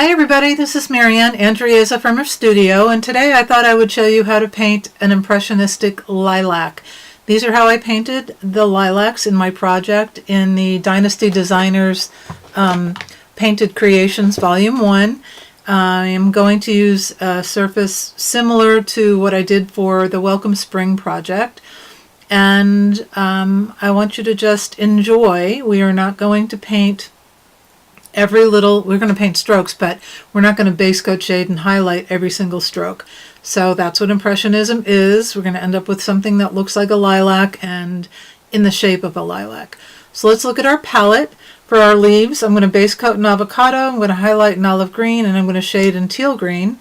Hi everybody, this is Marianne Andreazza from her studio, and today I thought I would show you how to paint an impressionistic lilac. These are how I painted the lilacs in my project in the Dynasty Designers Painted Creations Volume 1. I am going to use a surface similar to what I did for the Welcome Spring project, and I want you to just enjoy. We are not going to paint we're going to paint strokes, but we're not going to base coat, shade, and highlight every single stroke. So that's what Impressionism is. We're going to end up with something that looks like a lilac and in the shape of a lilac. So let's look at our palette. For our leaves, I'm going to base coat in avocado, I'm going to highlight in olive green, and I'm going to shade in teal green.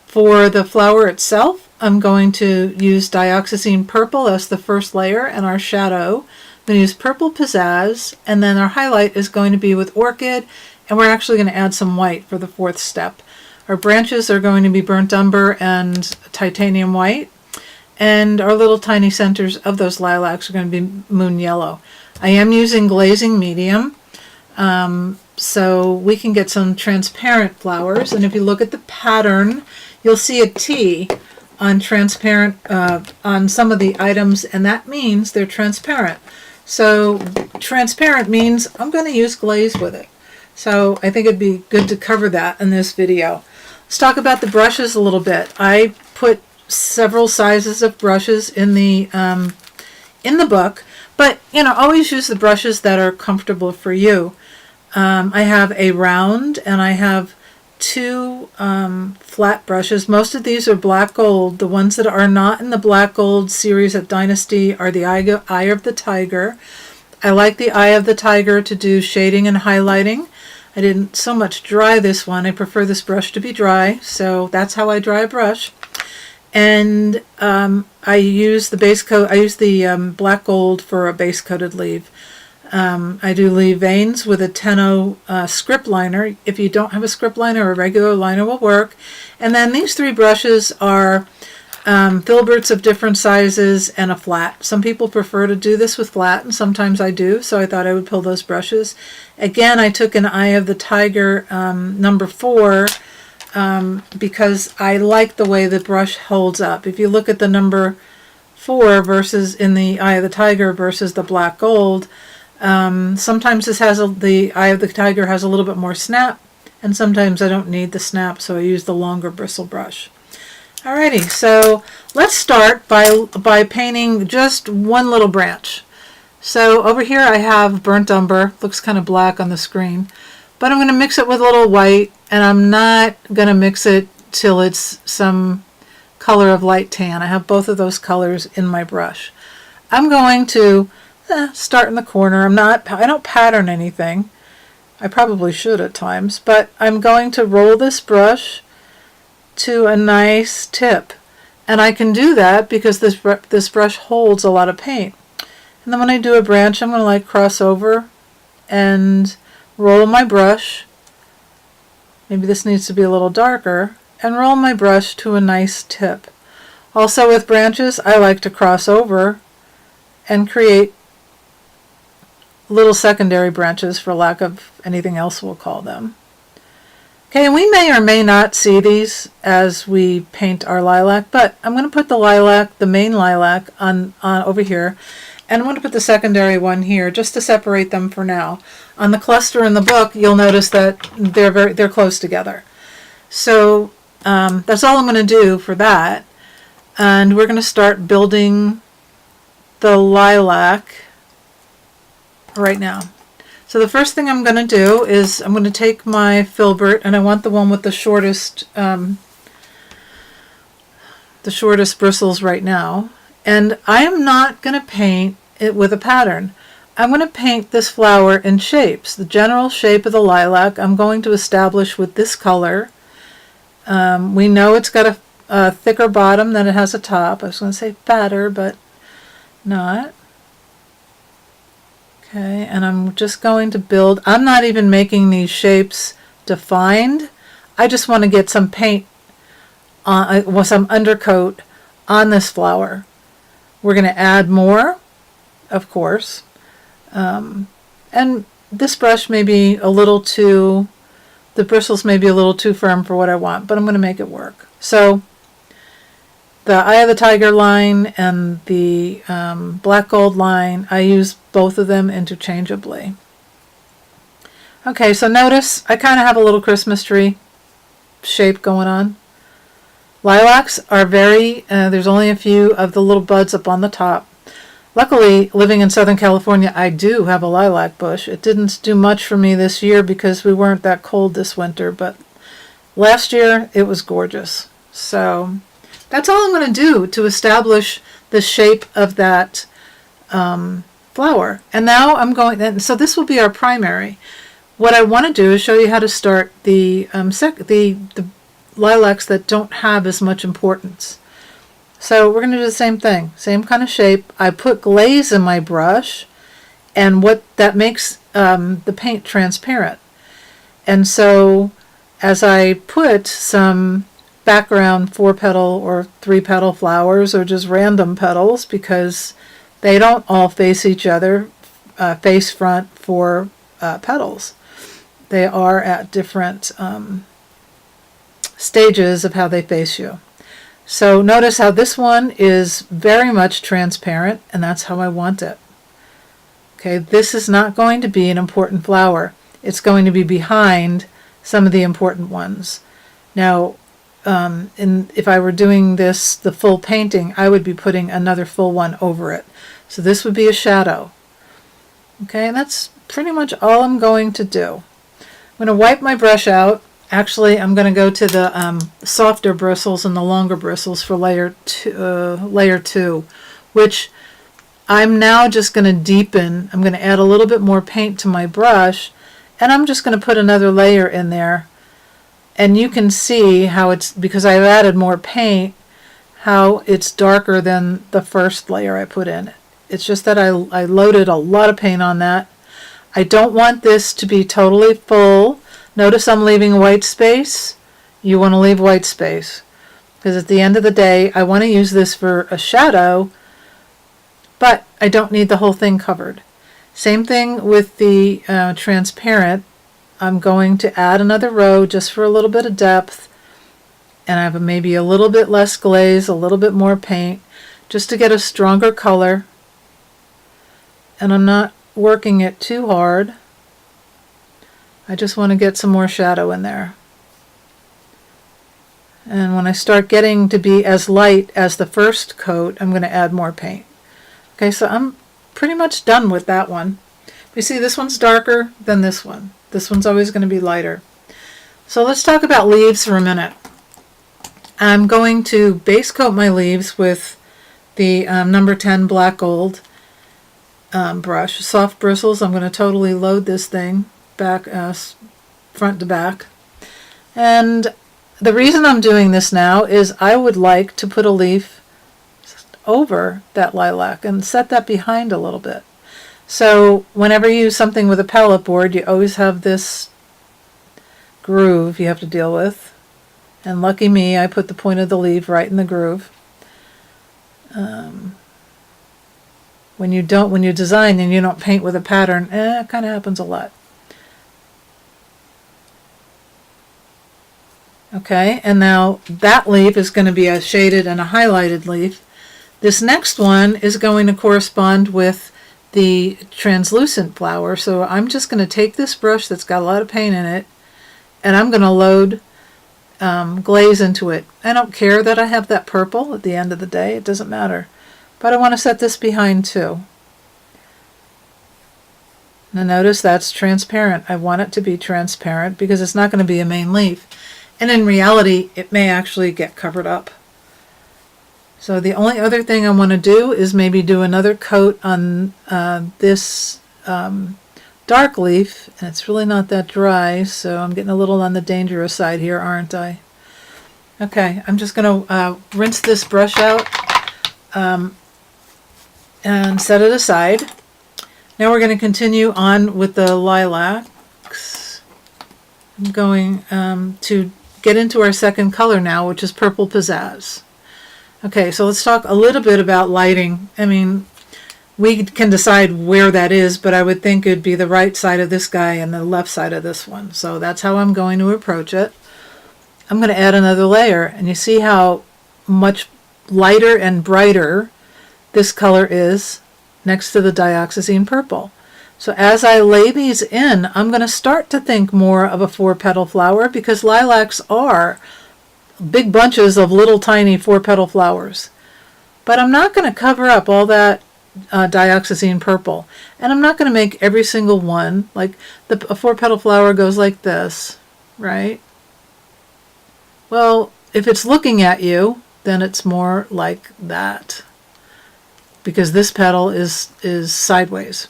For the flower itself, I'm going to use dioxazine purple as the first layer and our shadow. I'm going to use purple pizzazz, and then our highlight is going to be with orchid, and we're actually going to add some white for the fourth step. Our branches are going to be burnt umber and titanium white, and our little tiny centers of those lilacs are going to be moon yellow. I am using glazing medium, so we can get some transparent flowers, and if you look at the pattern, you'll see a T on transparent on some of the items, and that means they're transparent. So transparent means I'm going to use glaze with it. So I think it'd be good to cover that in this video. Let's talk about the brushes a little bit. I put several sizes of brushes in the book, but always use the brushes that are comfortable for you. I have a round and I have two flat brushes. Most of these are black gold. The ones that are not in the black gold series at Dynasty are the Eye of the Tiger. I like the Eye of the Tiger to do shading and highlighting. I didn't so much dry this one. I prefer this brush to be dry, so that's how I dry a brush. And I use the base coat. I use the black gold for a base coated leaf. I do leaf veins with a Tenno script liner. If you don't have a script liner, a regular liner will work. And then these three brushes are filberts of different sizes and a flat. Some people prefer to do this with flat, and sometimes I do, so I thought I would pull those brushes. Again, I took an Eye of the Tiger number 4 because I like the way the brush holds up. If you look at the number 4 versus in the Eye of the Tiger versus the black gold, sometimes this has the Eye of the Tiger has a little bit more snap, and sometimes I don't need the snap, so I use the longer bristle brush. Alrighty, so let's start by painting just one little branch. So over here I have burnt umber. Looks kind of black on the screen, but I'm going to mix it with a little white, and I'm not going to mix it till it's some color of light tan. I have both of those colors in my brush. I'm going to start in the corner. I don't pattern anything. I probably should at times, but I'm going to roll this brush to a nice tip, and I can do that because this brush holds a lot of paint. And then when I do a branch, I'm going to cross over and roll my brush. Maybe this needs to be a little darker, and roll my brush to a nice tip. Also with branches, I like to cross over and create little secondary branches, for lack of anything else we'll call them. Okay, and we may or may not see these as we paint our lilac, but I'm going to put the lilac, the main lilac, on over here, and I'm going to put the secondary one here just to separate them for now. On the cluster in the book, you'll notice that they're close together. So that's all I'm going to do for that, and we're going to start building the lilac right now. So the first thing I'm going to do is I'm going to take my filbert, and I want the one with the shortest bristles right now. And I am not going to paint it with a pattern. I'm going to paint this flower in shapes. The general shape of the lilac I'm going to establish with this color. We know it's got a thicker bottom than it has a top. I was going to say fatter, but not. Okay, and I'm just going to build. I'm not even making these shapes defined. I just want to get some paint on, some undercoat on this flower. We're going to add more, of course. And this brush may be a little too the bristles may be a little too firm for what I want, but I'm going to make it work. So the Eye of the Tiger line and the black gold line, I use both of them interchangeably. Okay, so notice I kind of have a little Christmas tree shape going on. Lilacs are there's only a few of the little buds up on the top. Luckily, living in Southern California, I do have a lilac bush. It didn't do much for me this year because we weren't that cold this winter, but last year it was gorgeous. So that's all I'm going to do to establish the shape of that flower. And now I'm going, and so this will be our primary. What I want to do is show you how to start the lilacs that don't have as much importance. So we're going to do the same thing, same kind of shape. I put glaze in my brush, and what that makes the paint transparent. And so as I put some background 4-petal or 3-petal flowers, or just random petals, because they don't all face each other, face front for petals. They are at different stages of how they face you. So notice how this one is very much transparent, and that's how I want it. Okay, this is not going to be an important flower. It's going to be behind some of the important ones. Now, if I were doing this, the full painting, I would be putting another full one over it. So this would be a shadow. Okay, and that's pretty much all I'm going to do. I'm going to wipe my brush out. Actually, I'm going to go to the softer bristles and the longer bristles for layer 2, which I'm now just going to deepen. I'm going to add a little bit more paint to my brush, and I'm just going to put another layer in there. And you can see how it's, because I've added more paint, how it's darker than the first layer I put in. It's just that I loaded a lot of paint on that. I don't want this to be totally full. Notice I'm leaving white space. You want to leave white space, because at the end of the day, I want to use this for a shadow, but I don't need the whole thing covered. Same thing with the transparent. I'm going to add another row just for a little bit of depth, and I have maybe a little bit less glaze, a little bit more paint, just to get a stronger color. And I'm not working it too hard. I just want to get some more shadow in there. And when I start getting to be as light as the first coat, I'm going to add more paint. Okay, so I'm pretty much done with that one. You see, this one's darker than this one. This one's always going to be lighter. So let's talk about leaves for a minute. I'm going to base coat my leaves with the number 10 black gold brush. Soft bristles. I'm going to totally load this thing back, front to back. And the reason I'm doing this now is I would like to put a leaf over that lilac and set that behind a little bit. So whenever you use something with a palette board, you always have this groove you have to deal with. And lucky me, I put the point of the leaf right in the groove. When you design and you don't paint with a pattern, it kind of happens a lot. Okay, and now that leaf is going to be a shaded and a highlighted leaf. This next one is going to correspond with the translucent flower. So I'm just going to take this brush that's got a lot of paint in it, and I'm going to load glaze into it. I don't care that I have that purple at the end of the day. It doesn't matter. But I want to set this behind too. Now notice that's transparent. I want it to be transparent because it's not going to be a main leaf. And in reality, it may actually get covered up. So the only other thing I want to do is maybe do another coat on this dark leaf. And it's really not that dry, so I'm getting a little on the dangerous side here, aren't I? Okay, I'm just going to rinse this brush out and set it aside. Now we're going to continue on with the lilacs. I'm going to get into our second color now, which is Purple Pizzazz. Okay, so let's talk a little bit about lighting. I mean, We can decide where that is, but I would think it'd be the right side of this guy and the left side of this one. So that's how I'm going to approach it. I'm going to add another layer, and you see how much lighter and brighter this color is next to the dioxazine purple. So as I lay these in, I'm going to start to think more of a 4-petal flower, because lilacs are big bunches of little tiny 4-petal flowers. But I'm not going to cover up all that dioxazine purple, and I'm not going to make every single one like a 4-petal flower goes like this, right? Well, if it's looking at you, then it's more like that, because this petal is sideways.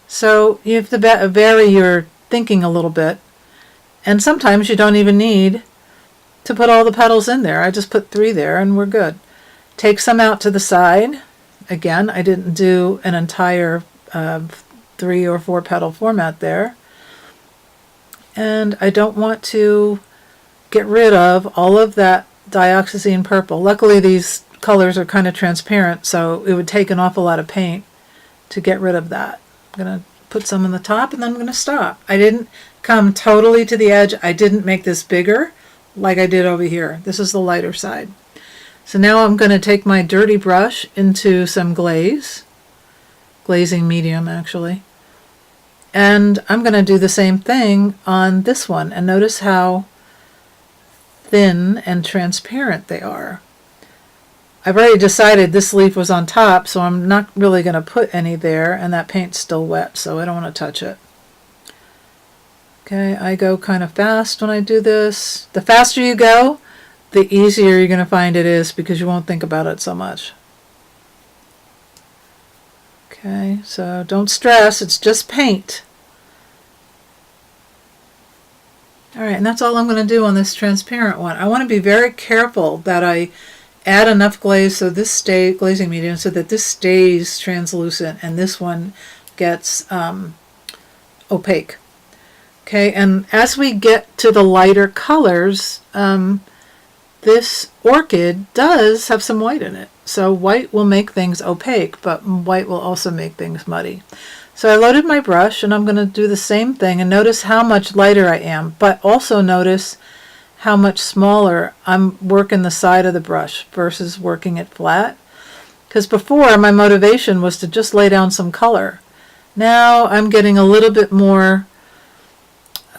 So you have to vary your thinking a little bit, and sometimes you don't even need to put all the petals in there. I just put 3 there and we're good. Take some out to the side. Again, I didn't do an entire 3 or 4 petal format there. And I don't want to get rid of all of that dioxazine purple. Luckily these colors are kind of transparent, so it would take an awful lot of paint to get rid of that. I'm going to put some on the top and then I'm going to stop. I didn't come totally to the edge. I didn't make this bigger like I did over here. This is the lighter side. So now I'm going to take my dirty brush into some glaze, glazing medium actually, and I'm going to do the same thing on this one, and notice how thin and transparent they are. I've already decided this leaf was on top, so I'm not really going to put any there, and that paint's still wet, so I don't want to touch it. Okay, I go kind of fast when I do this. The faster you go, the easier you're going to find it is, because you won't think about it so much. Okay, so don't stress, it's just paint. Alright, and that's all I'm going to do on this transparent one. I want to be very careful that I add enough glaze so this stays glazing medium so that this stays translucent and this one gets opaque. Okay, and as we get to the lighter colors, this orchid does have some white in it. So white will make things opaque, but white will also make things muddy. So I loaded my brush and I'm going to do the same thing, and notice how much lighter I am, but also notice how much smaller I'm working the side of the brush versus working it flat. Because before, my motivation was to just lay down some color. Now I'm getting a little bit more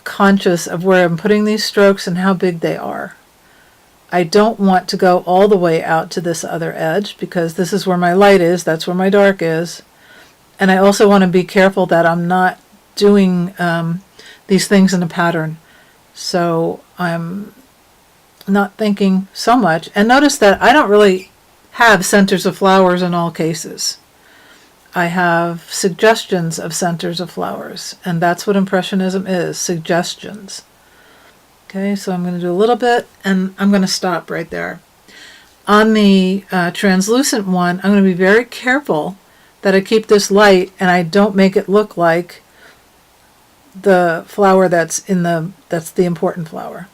conscious of where I'm putting these strokes and how big they are. I don't want to go all the way out to this other edge, because this is where my light is, that's where my dark is. And I also want to be careful that I'm not doing these things in a pattern. So I'm not thinking so much. And notice that I don't really have centers of flowers in all cases. I have suggestions of centers of flowers, and that's what Impressionism is, suggestions. Okay, so I'm going to do a little bit, and I'm going to stop right there. On the translucent one, I'm going to be very careful that I keep this light and I don't make it look like the flower that's the important flower.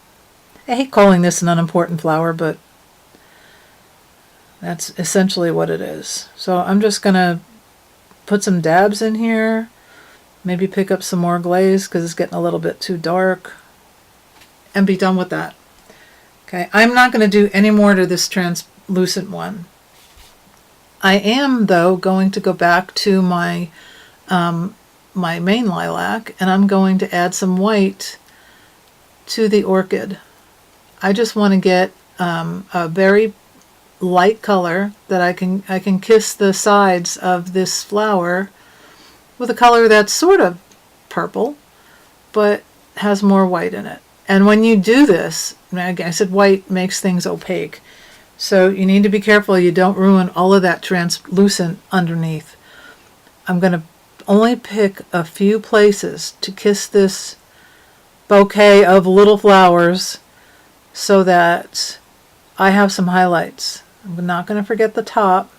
I hate calling this an unimportant flower, but that's essentially what it is. So I'm just going to put some dabs in here, maybe pick up some more glaze because it's getting a little bit too dark, and be done with that. Okay, I'm not going to do any more to this translucent one. I am, though, going to go back to my my main lilac, and I'm going to add some white to the orchid. I just want to get a very light color that I can kiss the sides of this flower with a color that's sort of purple, but has more white in it. And when you do this, I said white makes things opaque. So you need to be careful you don't ruin all of that translucent underneath. I'm going to only pick a few places to kiss this bouquet of little flowers so that I have some highlights. I'm not going to forget the top.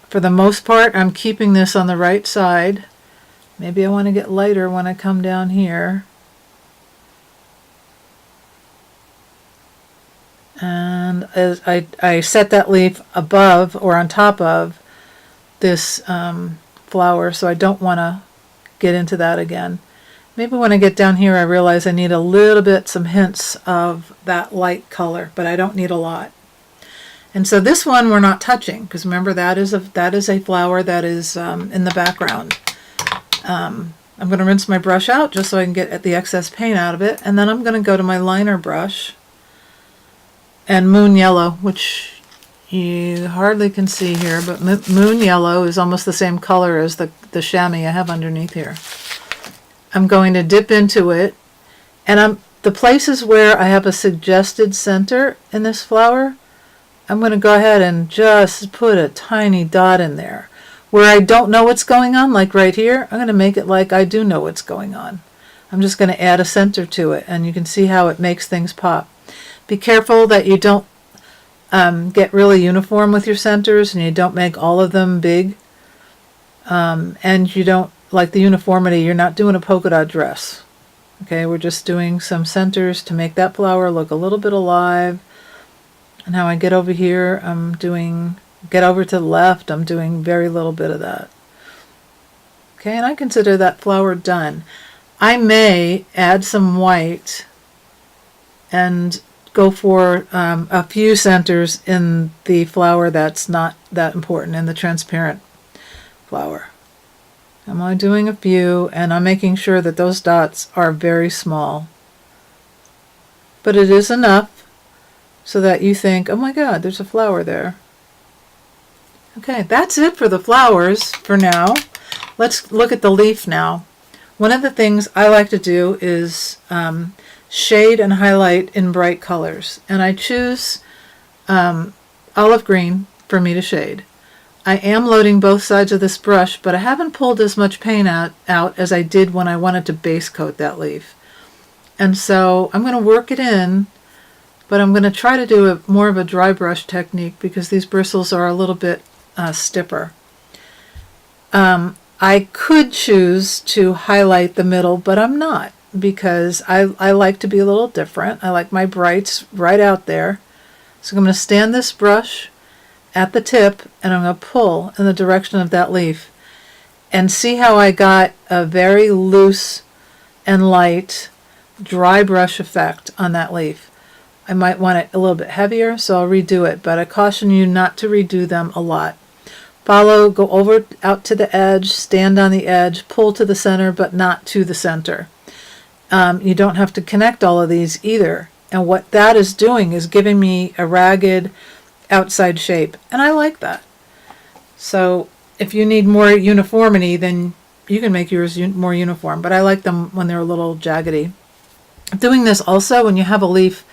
For the most part, I'm keeping this on the right side. Maybe I want to get lighter when I come down here. And as I set that leaf above or on top of this flower, so I don't want to get into that again. Maybe when I get down here I realize I need a little bit, some hints of that light color, but I don't need a lot. And so this one we're not touching, because remember that is a flower that is in the background. I'm going to rinse my brush out just so I can get the excess paint out of it, and then I'm going to go to my liner brush and Moon Yellow, which you hardly can see here, but Moon Yellow is almost the same color as the chamois I have underneath here. I'm going to dip into it, and the places where I have a suggested center in this flower, I'm going to go ahead and just put a tiny dot in there. Where I don't know what's going on, like right here, I'm going to make it like I do know what's going on. I'm just going to add a center to it, and you can see how it makes things pop. Be careful that you don't get really uniform with your centers, and you don't make all of them big, and you don't, like the uniformity, you're not doing a polka dot dress. Okay, we're just doing some centers to make that flower look a little bit alive. And how I get over here, get over to the left, I'm doing very little bit of that. Okay, and I consider that flower done. I may add some white and go for a few centers in the flower that's not that important, in the transparent flower. I'm only doing a few, and I'm making sure that those dots are very small. But it is enough so that you think, oh my God, there's a flower there. Okay, that's it for the flowers for now. Let's look at the leaf now. One of the things I like to do is shade and highlight in bright colors. And I choose olive green for me to shade. I am loading both sides of this brush, but I haven't pulled as much paint out as I did when I wanted to base coat that leaf. And so I'm going to work it in, but I'm going to try to do more of a dry brush technique because these bristles are a little bit stiffer. I could choose to highlight the middle, but I'm not, because I like to be a little different. I like my brights right out there. So I'm going to stand this brush at the tip, and I'm going to pull in the direction of that leaf. And see how I got a very loose and light dry brush effect on that leaf. I might want it a little bit heavier, so I'll redo it, but I caution you not to redo them a lot. Follow, go over out to the edge, stand on the edge, pull to the center, but not to the center. You don't have to connect all of these either. And what that is doing is giving me a ragged outside shape, and I like that. So if you need more uniformity, then you can make yours more uniform, but I like them when they're a little jaggedy. Doing this also when you have a leaf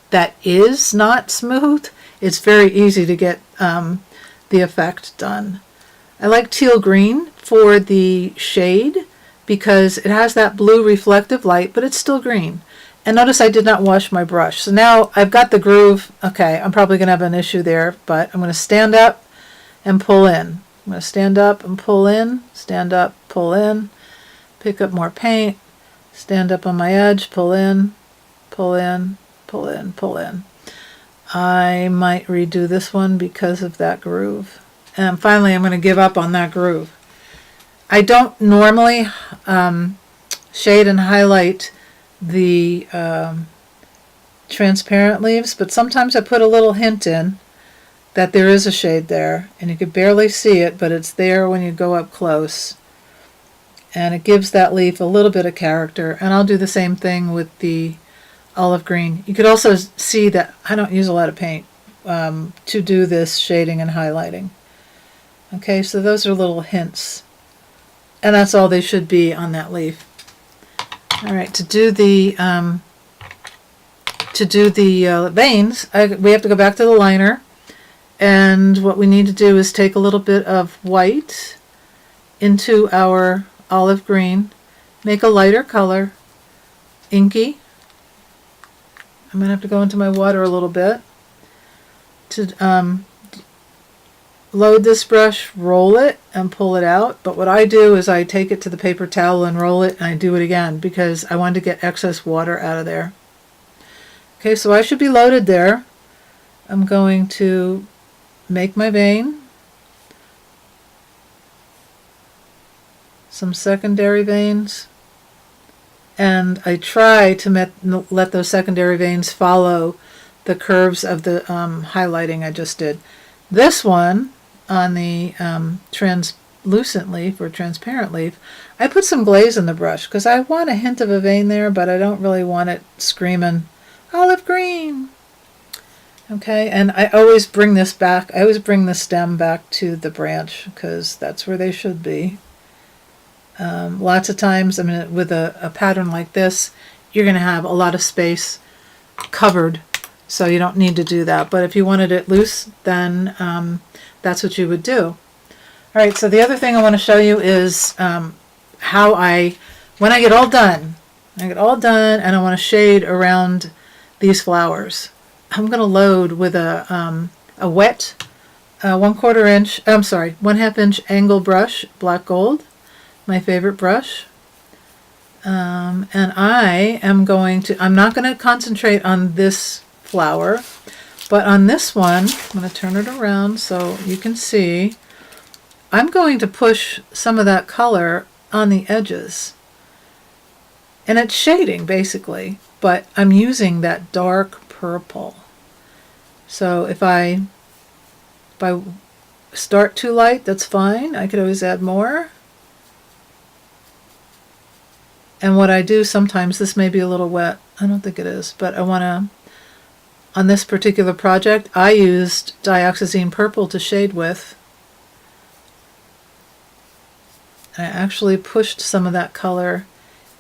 that is not smooth, it's very easy to get the effect done. I like teal green for the shade because it has that blue reflective light, but it's still green. And notice I did not wash my brush. So now I've got the groove. Okay, I'm probably going to have an issue there, but I'm going to stand up and pull in. I'm going to stand up and pull in, stand up, pull in, pick up more paint, stand up on my edge, pull in, pull in, pull in, pull in. I might redo this one because of that groove. And finally, I'm going to give up on that groove. I don't normally shade and highlight the transparent leaves, but sometimes I put a little hint in that there is a shade there, and you could barely see it, but it's there when you go up close, and it gives that leaf a little bit of character. And I'll do the same thing with the olive green. You could also see that I don't use a lot of paint to do this shading and highlighting. Okay, so those are little hints, and that's all they should be on that leaf. All right, to do the veins, we have to go back to the liner, and what we need to do is take a little bit of white into our olive green, make a lighter color, inky. I'm going to have to go into my water a little bit to load this brush, roll it, and pull it out. But what I do is I take it to the paper towel and roll it, and I do it again because I want to get excess water out of there. Okay, so I should be loaded there. I'm going to make my vein, some secondary veins, and I try to let those secondary veins follow the curves of the highlighting I just did. This one on the translucent leaf or transparent leaf, I put some glaze in the brush because I want a hint of a vein there, but I don't really want it screaming olive green. Okay, and I always bring this back. I always bring the stem back to the branch because that's where they should be. Lots of times, I mean, with a pattern like this, you're going to have a lot of space covered, so you don't need to do that. But if you wanted it loose, then that's what you would do. All right, so the other thing I want to show you is how when I get all done, and I want to shade around these flowers. I'm going to load with a wet 1/2 inch angle brush, black gold, my favorite brush. And I'm not going to concentrate on this flower, but on this one, I'm going to turn it around so you can see. I'm going to push some of that color on the edges. And it's shading basically, but I'm using that dark purple. So if I start too light, that's fine. I could always add more. And what I do sometimes, this may be a little wet, I don't think it is, but on this particular project, I used dioxazine purple to shade with. I actually pushed some of that color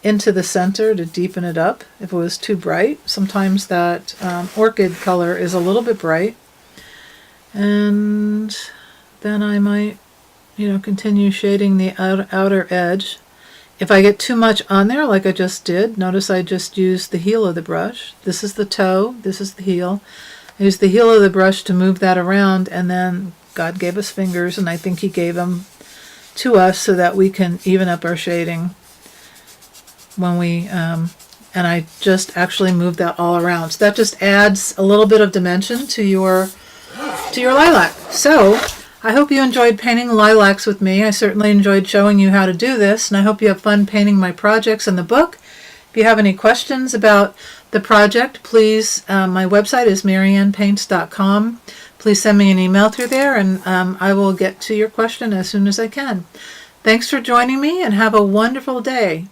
into the center to deepen it up if it was too bright. Sometimes that orchid color is a little bit bright. And then I might, continue shading the outer edge. If I get too much on there, like I just did, notice I just used the heel of the brush. This is the toe, this is the heel. I used the heel of the brush to move that around, and then God gave us fingers, and I think He gave them to us so that we can even up our shading when we, and I just actually moved that all around. So that just adds a little bit of dimension to your lilac. So I hope you enjoyed painting lilacs with me. I certainly enjoyed showing you how to do this, and I hope you have fun painting my projects in the book. If you have any questions about the project, please, my website is mariannepaints.com. Please send me an email through there, and I will get to your question as soon as I can. Thanks for joining me, and have a wonderful day.